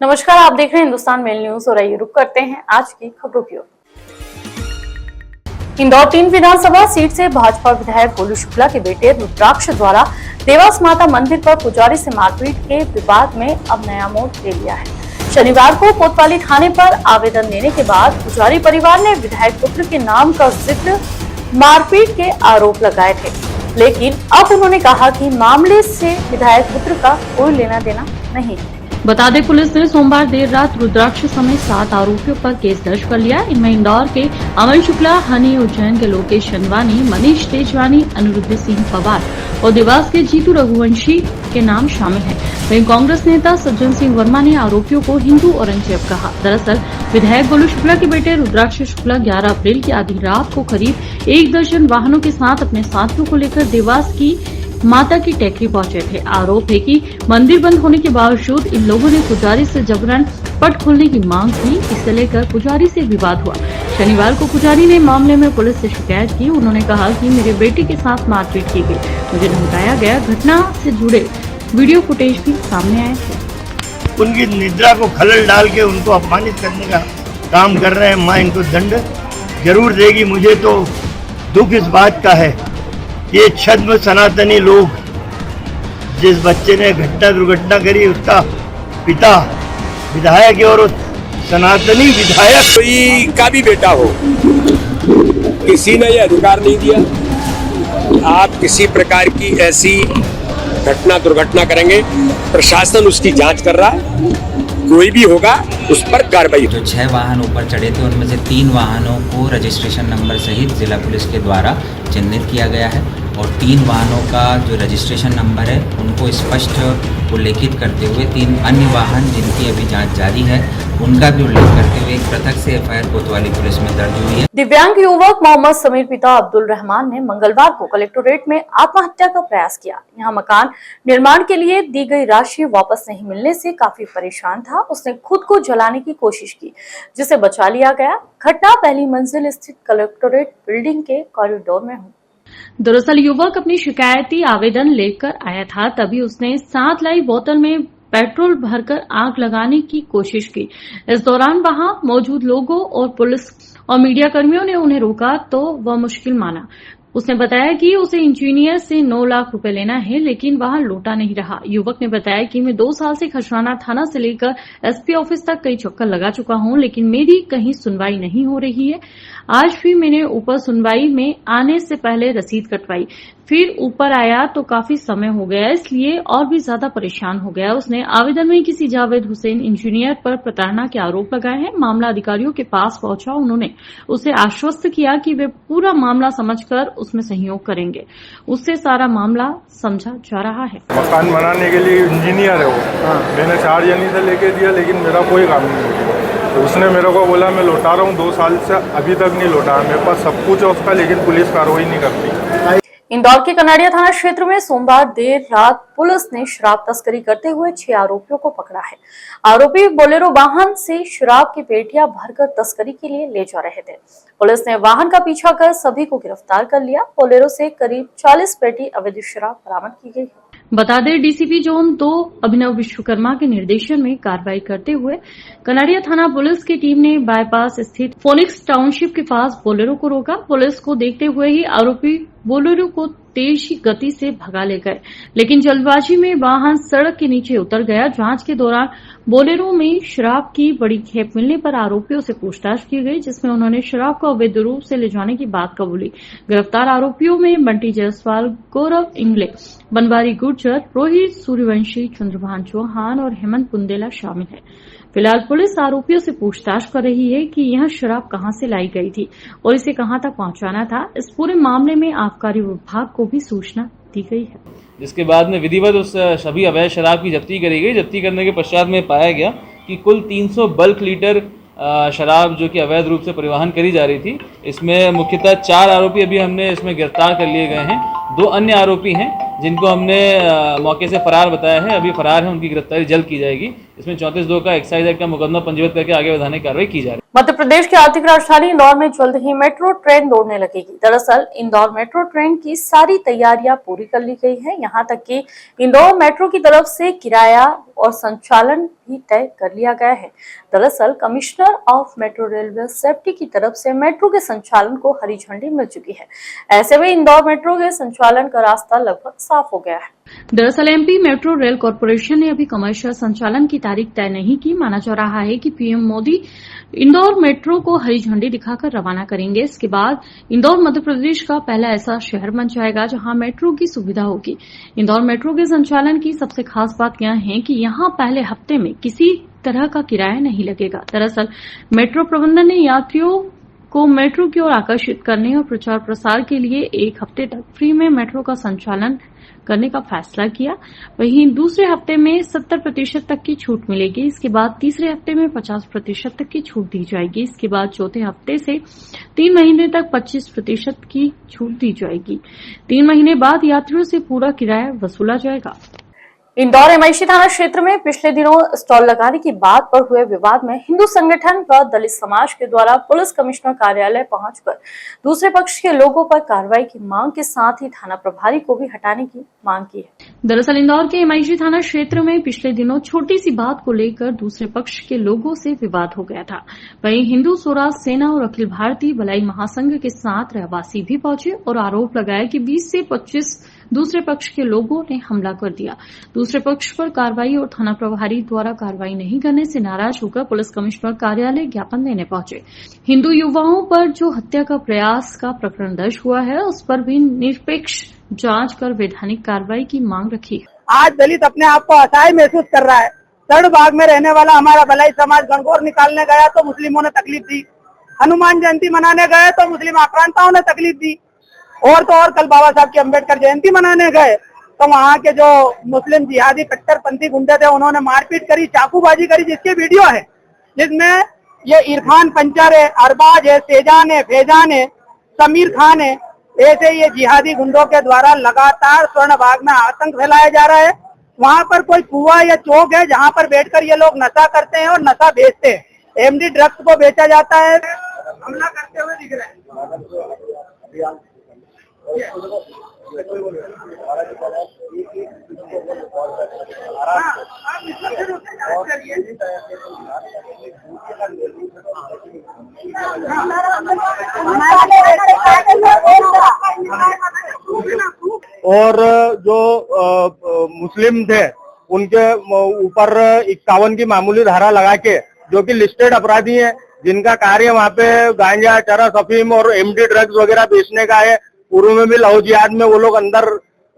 नमस्कार, आप देख रहे हैं हिंदुस्तान मेल न्यूज और आइए रुक करते हैं आज की खबरों की ओर। इंदौर 3 विधानसभा सीट से भाजपा विधायक गोलू शुक्ला के बेटे रुद्राक्ष द्वारा देवास माता मंदिर पर पुजारी से मारपीट के विवाद में अब नया मोड़ ले लिया है। शनिवार को कोतवाली थाने पर आवेदन देने के बाद पुजारी परिवार ने विधायक पुत्र के नाम का जिक्र मारपीट के आरोप लगाए थे, लेकिन अब उन्होंने कहा कि मामले से विधायक पुत्र का कोई लेना देना नहीं है। बता दें, पुलिस ने सोमवार देर रात रुद्राक्ष समेत 7 आरोपियों पर केस दर्ज कर लिया। इनमें इंदौर के अमन शुक्ला, हनी उज्जैन के लोकेश चंदवानी, मनीष तेजवानी, अनिरुद्ध सिंह पवार और देवास के जीतू रघुवंशी के नाम शामिल हैं। वहीं कांग्रेस नेता सज्जन सिंह वर्मा ने आरोपियों को हिंदू औरंगजेब कहा। दरअसल विधायक गोलू शुक्ला के बेटे रुद्राक्ष शुक्ला 11 अप्रैल की आधी रात को करीब 1 दर्जन वाहनों के साथ अपने साथियों को लेकर देवास की माता की टेकरी पहुंचे थे। आरोप है कि मंदिर बंद होने के बावजूद इन लोगों ने पुजारी से जबरन पट खोलने की मांग की। इसे लेकर पुजारी से विवाद हुआ। शनिवार को पुजारी ने मामले में पुलिस से शिकायत की। उन्होंने कहा कि मेरे बेटे के साथ मारपीट की गई, मुझे धमकाया गया। घटना से जुड़े वीडियो फुटेज भी सामने आए थे। उनकी निद्रा को खलल डाल के उनको अपमानित करने का काम कर रहे हैं। माँ इनको दंड जरूर देगी। मुझे तो दुख इस बात का है, ये छद्म सनातनी लोग, जिस बच्चे ने घटना दुर्घटना करी उसका पिता विधायक है और उस सनातनी विधायक कोई का भी बेटा हो, किसी ने ये अधिकार नहीं दिया। आप किसी प्रकार की ऐसी घटना दुर्घटना करेंगे, प्रशासन उसकी जांच कर रहा है, कोई भी होगा उस पर कार्रवाई। जो 6 वाहन ऊपर चढ़े थे उनमें से 3 वाहनों को रजिस्ट्रेशन नंबर सहित जिला पुलिस के द्वारा चिन्हित किया गया है और 3 वाहनों का जो रजिस्ट्रेशन नंबर है उनको स्पष्ट उल्लेखित करते हुए 3 अन्य वाहन जिनकी अभी जांच जारी है उनका भी उल्लेख करते हुए एक पृथक से एफआईआर कोतवाली पुलिस में दर्ज हुई है। दिव्यांग युवक मोहम्मद समीर पिता अब्दुल रहमान ने मंगलवार को कलेक्टोरेट में आत्महत्या का प्रयास किया। यहाँ मकान निर्माण के लिए दी गई राशि वापस नहीं मिलने से काफी परेशान था। उसने खुद को जलाने की कोशिश की, जिसे बचा लिया गया। घटना पहली मंजिल स्थित कलेक्टोरेट बिल्डिंग के कॉरिडोर में हुई। दरअसल युवक अपनी शिकायती आवेदन लेकर आया था, तभी उसने 7 लाई बोतल में पेट्रोल भरकर आग लगाने की कोशिश की। इस दौरान वहां मौजूद लोगों और पुलिस और मीडिया कर्मियों ने उन्हें रोका तो वह मुश्किल माना। उसने बताया कि उसे इंजीनियर से 9 लाख रुपए लेना है, लेकिन वहां लौटा नहीं रहा। युवक ने बताया कि मैं 2 साल से खजराना थाना से लेकर एसपी ऑफिस तक कई चक्कर लगा चुका हूं, लेकिन मेरी कहीं सुनवाई नहीं हो रही है। आज भी मैंने ऊपर सुनवाई में आने से पहले रसीद कटवाई, फिर ऊपर आया तो काफी समय हो गया, इसलिए और भी ज्यादा परेशान हो गया। उसने आवेदन में किसी जावेद हुसैन इंजीनियर पर प्रताड़ना के आरोप लगाए हैं। मामला अधिकारियों के पास पहुंचा। उन्होंने उसे आश्वस्त किया कि वे पूरा मामला समझकर उसमें सहयोग करेंगे। उससे सारा मामला समझा जा रहा है। मकान बनाने के लिए इंजीनियर है वो। मैंने 4 जनी से लेके दिया, लेकिन मेरा कोई काम नहीं किया। तो उसने मेरे को बोला मैं लौटा रहा हूँ, 2 साल से अभी तक नहीं लौटा। मेरे पास सब कुछ है उसका, लेकिन पुलिस कार्रवाई नहीं करती। इंदौर के कनाड़िया थाना क्षेत्र में सोमवार देर रात पुलिस ने शराब तस्करी करते हुए 6 आरोपियों को पकड़ा है। आरोपी बोलेरो वाहन से शराब की पेटियां भरकर तस्करी के लिए ले जा रहे थे। पुलिस ने वाहन का पीछा कर सभी को गिरफ्तार कर लिया। बोलेरो से करीब 40 पेटी अवैध शराब बरामद की गई है। बता दें, डीसीपी जोन 2 अभिनव विश्वकर्मा के निर्देशन में कार्रवाई करते हुए कनाड़िया थाना पुलिस की टीम ने बाईपास स्थित फोनिक्स टाउनशिप के पास बोलेरो को रोका। पुलिस को देखते हुए ही आरोपी बोलेरो को तेज गति से भगा ले गए, लेकिन जल्दबाजी में वाहन सड़क के नीचे उतर गया। जांच के दौरान बोलेरो में शराब की बड़ी खेप मिलने पर आरोपियों से पूछताछ की गई, जिसमें उन्होंने शराब को अवैध रूप से ले जाने की बात कबूली। गिरफ्तार आरोपियों में बंटी जायसवाल, गौरव इंगले, बनवारी गुर्जर, रोहित सूर्यवंशी, चंद्रभान चौहान और हेमंत बुंदेला शामिल है। फिलहाल पुलिस आरोपियों से पूछताछ कर रही है कि यह शराब कहां से लाई गई थी और इसे कहां तक पहुंचाना था। इस पूरे मामले में आबकारी विभाग को भी सूचना दी गई है, जिसके बाद में विधिवत उस सभी अवैध शराब की जब्ती करी गई। जब्ती करने के पश्चात में पाया गया कि कुल 300 बल्क लीटर शराब जो कि अवैध रूप से परिवहन करी जा रही थी। इसमें मुख्यतः 4 आरोपी अभी हमने इसमें गिरफ्तार कर लिए गए हैं। 2 अन्य आरोपी हैं जिनको हमने मौके से फरार बताया है, अभी फरार हैं, उनकी गिरफ्तारी जल्द की जाएगी। इसमें 34(2) का एक्साइज एक्ट का मुकदमा पंजीबद्ध करके आगे बढ़ाने की कार्रवाई की जा रही है। मध्य प्रदेश की आर्थिक राजधानी इंदौर में जल्द ही मेट्रो ट्रेन दौड़ने लगेगी। दरअसल इंदौर मेट्रो ट्रेन की सारी तैयारियां पूरी कर ली गई है। यहां तक कि इंदौर मेट्रो की तरफ से किराया और संचालन भी तय कर लिया गया है। दरअसल commissioner of metro railway safety की तरफ से मेट्रो के संचालन को हरी झंडी मिल चुकी है। ऐसे में इंदौर मेट्रो के संचालन का रास्ता लगभग साफ हो गया है। दरअसल एमपी मेट्रो रेल कॉरपोरेशन ने अभी कमर्शियल संचालन की तारीख तय नहीं की। माना जा रहा है कि पीएम मोदी इंदौर मेट्रो को हरी झंडी दिखाकर रवाना करेंगे। इसके बाद इंदौर मध्य प्रदेश का पहला ऐसा शहर बन जाएगा जहां मेट्रो की सुविधा होगी। इंदौर मेट्रो के संचालन की सबसे खास बात यह है कि यहां पहले हफ्ते में किसी तरह का किराया नहीं लगेगा। दरअसल मेट्रो प्रबंधन ने यात्रियों को मेट्रो की ओर आकर्षित करने और प्रचार प्रसार के लिए एक हफ्ते तक फ्री में मेट्रो का संचालन करने का फैसला किया। वहीं दूसरे हफ्ते में 70% तक की छूट मिलेगी। इसके बाद तीसरे हफ्ते में 50% तक की छूट दी जाएगी। इसके बाद चौथे हफ्ते से 3 महीने तक 25% की छूट दी जाएगी। 3 महीने बाद यात्रियों से पूरा किराया वसूला जाएगा। इंदौर एमआईसी थाना क्षेत्र में पिछले दिनों स्टॉल लगाने की बात पर हुए विवाद में हिंदू संगठन व दलित समाज के द्वारा पुलिस कमिश्नर कार्यालय पहुंचकर दूसरे पक्ष के लोगों पर कार्रवाई की मांग के साथ ही थाना प्रभारी को भी हटाने की मांग की है। दरअसल इंदौर के एमआईसी थाना क्षेत्र में पिछले दिनों छोटी सी बात को लेकर दूसरे पक्ष के लोगों से विवाद हो गया था। वहीं हिंदू स्वराज सेना और अखिल भारतीय भलाई महासंघ के साथ रहवासी भी पहुंचे और आरोप लगाया कि 20 से 25 दूसरे पक्ष के लोगों ने हमला कर दिया। दूसरे पक्ष पर कार्रवाई और थाना प्रभारी द्वारा कार्रवाई नहीं करने से नाराज होकर पुलिस कमिश्नर कार्यालय ज्ञापन देने पहुंचे। हिंदू युवाओं पर जो हत्या का प्रयास का प्रकरण दर्ज हुआ है उस पर भी निरपेक्ष जांच कर वैधानिक कार्रवाई की मांग रखी है। आज दलित अपने आप को असहाय महसूस कर रहा है। तड़ बाग में रहने वाला हमारा भलाई समाज गणगौर निकालने गया तो मुस्लिमों ने तकलीफ दी, हनुमान जयंती मनाने गए तो मुस्लिम आक्रांताओं ने तकलीफ दी, और तो और कल बाबा साहब की अम्बेडकर जयंती मनाने गए तो वहाँ के जो मुस्लिम जिहादी कट्टरपंथी गुंडे थे उन्होंने मारपीट करी, चाकूबाजी करी, जिसके वीडियो है, जिसमें ये इरफान पंचर है, अरबाज है, सेजान है, फैजान है, समीर खान है, ऐसे ये जिहादी गुंडों के द्वारा लगातार स्वर्ण बाग में आतंक फैलाया जा रहा है। वहाँ पर कोई कुआ या चौक है जहाँ पर बैठकर ये लोग नशा करते हैं और नशा बेचते हैं। एमडी ड्रग्स को बेचा जाता है। हमला करते हुए दिख रहे हैं। और जो मुस्लिम थे उनके ऊपर 51 की मामूली धारा लगा के, जो कि लिस्टेड अपराधी हैं, जिनका कार्य वहाँ पे गांजा, चरस, अफीम और एमडी ड्रग्स वगैरह बेचने का है। पूर्व में भी लहू जिहाद में वो लोग अंदर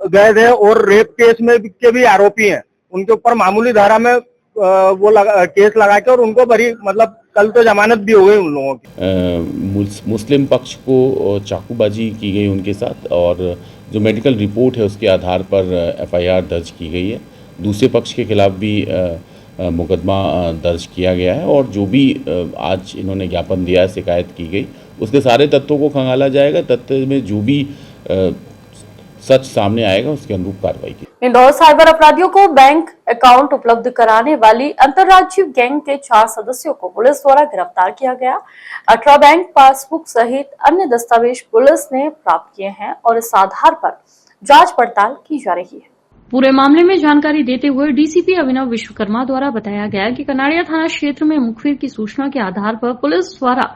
गए थे और रेप केस में के भी आरोपी हैं। उनके ऊपर मामूली धारा में केस लगा के और उनको बरी, मतलब कल तो जमानत भी हो गई उन लोगों की। मुस्लिम पक्ष को चाकूबाजी की गई उनके साथ और जो मेडिकल रिपोर्ट है उसके आधार पर एफआईआर दर्ज की गई है। दूसरे पक्ष के खिलाफ भी मुकदमा दर्ज किया गया है और जो भी आज इन्होंने ज्ञापन दिया है, शिकायत की गई, उसके सारे तत्वों को खंगाला जाएगा। तथ्य में जो भी सच सामने आएगा उसके अनुरूप कार्रवाई की। इंदौर साइबर अपराधियों को बैंक अकाउंट उपलब्ध कराने वाली अंतर्राज्यीय गैंग के 4 सदस्यों को पुलिस द्वारा गिरफ्तार किया गया। 18 बैंक पासबुक सहित अन्य दस्तावेज पुलिस ने प्राप्त किए हैं और इस आधार पर जांच पड़ताल की जा रही है। पूरे मामले में जानकारी देते हुए डीसीपी अभिनव विश्वकर्मा द्वारा बताया गया कि कनाड़िया थाना क्षेत्र में मुखबिर की सूचना के आधार पर पुलिस द्वारा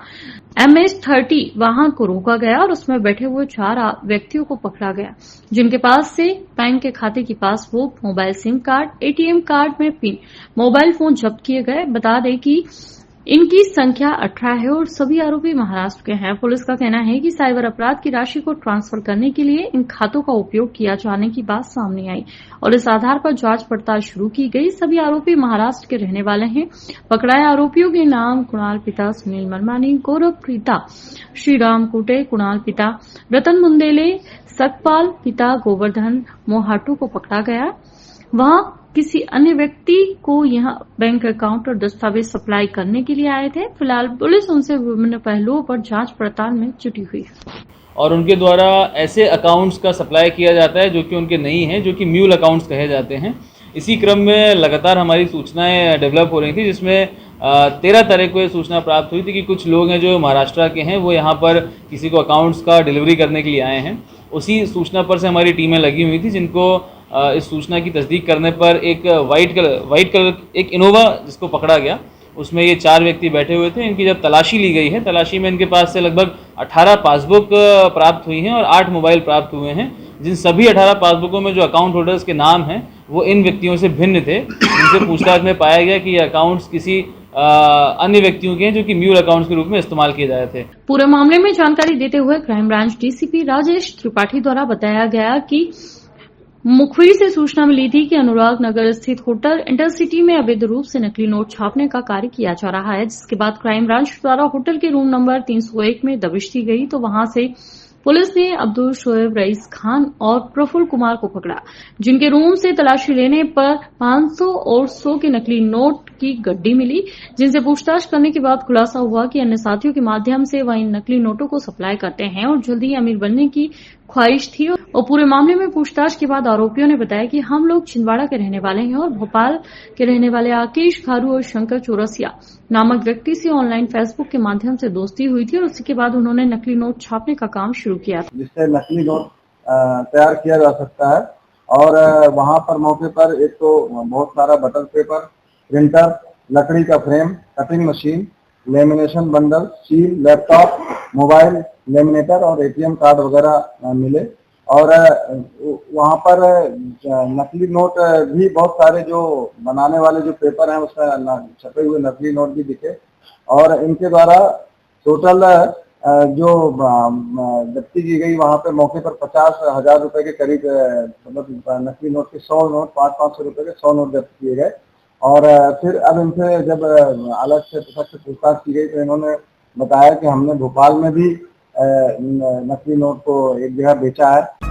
MS-30 वाहन को रोका गया और उसमें बैठे हुए 4 व्यक्तियों को पकड़ा गया, जिनके पास से बैंक के खाते की passbook, mobile SIM card, ATM card में पिन, मोबाइल फोन जब्त किए गए। बता दें कि इनकी संख्या 18 है और सभी आरोपी महाराष्ट्र के हैं। पुलिस का कहना है कि साइबर अपराध की राशि को ट्रांसफर करने के लिए इन खातों का उपयोग किया जाने की बात सामने आई और इस आधार पर जांच पड़ताल शुरू की गई। सभी आरोपी महाराष्ट्र के रहने वाले हैं। पकड़ाए आरोपियों के नाम कुणाल पिता सुनील मनमानी, गौरव प्रीता, श्रीराम कुटे, कुणाल पिता रतन मुंदेले, सकपाल पिता गोवर्धन मोहाटू को पकड़ा गया। वहां किसी अन्य व्यक्ति को यहां बैंक अकाउंट और दस्तावेज सप्लाई करने के लिए आए थे। फिलहाल पुलिस उनसे विभिन्न पहलुओं पर जांच पड़ताल में जुटी हुई है और उनके द्वारा ऐसे अकाउंट्स का सप्लाई किया जाता है जो कि उनके नहीं हैं, जो कि म्यूल अकाउंट्स कहे जाते हैं। इसी क्रम में लगातार हमारी सूचनाएं डेवलप हो रही थी, जिसमें 13 तारीख को ये सूचना प्राप्त हुई थी कि कुछ लोग हैं जो महाराष्ट्र के हैं, वो यहाँ पर किसी को अकाउंट्स का डिलीवरी करने के लिए आए हैं। उसी सूचना पर से हमारी टीमें लगी हुई थी, जिनको इस सूचना की तस्दीक करने पर एक वाइट कलर एक इनोवा जिसको पकड़ा गया, उसमें ये 4 व्यक्ति बैठे हुए थे। इनकी जब तलाशी ली गई है, तलाशी में इनके पास से लगभग 18 पासबुक प्राप्त हुई हैं और 8 मोबाइल प्राप्त हुए हैं, जिन सभी 18 पासबुकों में जो अकाउंट होल्डर्स के नाम हैं वो इन व्यक्तियों से भिन्न थे। इनसे पूछताछ में पाया गया कि ये अकाउंट्स किसी अन्य व्यक्तियों के हैं जो कि म्यूल अकाउंट्स के रूप में इस्तेमाल किए जाए थे। पूरे मामले में जानकारी देते हुए crime branch DCP Rajesh Tripathi द्वारा बताया गया कि मुखबिर से सूचना मिली थी कि अनुराग नगर स्थित होटल इंटरसिटी में अवैध रूप से नकली नोट छापने का कार्य किया जा रहा है, जिसके बाद क्राइम ब्रांच द्वारा होटल के रूम नंबर 301 में दबिश दी गई तो वहां से पुलिस ने अब्दुल शोएब रईस खान और प्रफुल्ल कुमार को पकड़ा, जिनके रूम से तलाशी लेने पर 500 और 100 के नकली नोट की गड्डी मिली, जिनसे पूछताछ करने के बाद खुलासा हुआ कि अन्य साथियों के माध्यम से वह इन नकली नोटों को सप्लाई करते हैं और जल्द ही अमीर बनने की ख्वाहिश थी। और पूरे मामले में पूछताछ के बाद आरोपियों ने बताया कि हम लोग छिंदवाड़ा के रहने वाले हैं और भोपाल के रहने वाले आकेश खारू और शंकर चौरसिया नामक व्यक्ति से ऑनलाइन फेसबुक के माध्यम से दोस्ती हुई थी और उसी के बाद उन्होंने नकली नोट छापने का काम शुरू किया था, जिससे नकली नोट तैयार किया जा सकता है। और वहां पर मौके पर एक तो बहुत सारा बटर पेपर, प्रिंटर, लकड़ी का frame, cutting machine, lamination bundle, seal, laptop, mobile, laminator और एटीएम कार्ड वगैरह मिले। और वहां पर नकली नोट भी बहुत सारे जो बनाने वाले जो पेपर हैं उसमें छपे हुए नकली नोट भी दिखे। और इनके द्वारा टोटल जो जब्ती की गई वहां पे मौके पर 50,000 रुपए के करीब मतलब नकली नोट के 100 नोट 500 रुपए के 100 नोट जब्त किए गए। और फिर अब इनसे जब अलग से पूछताछ की गई तो इन्होंने बताया कि हमने भोपाल में भी नकली नोट को एक जगह बेचा है।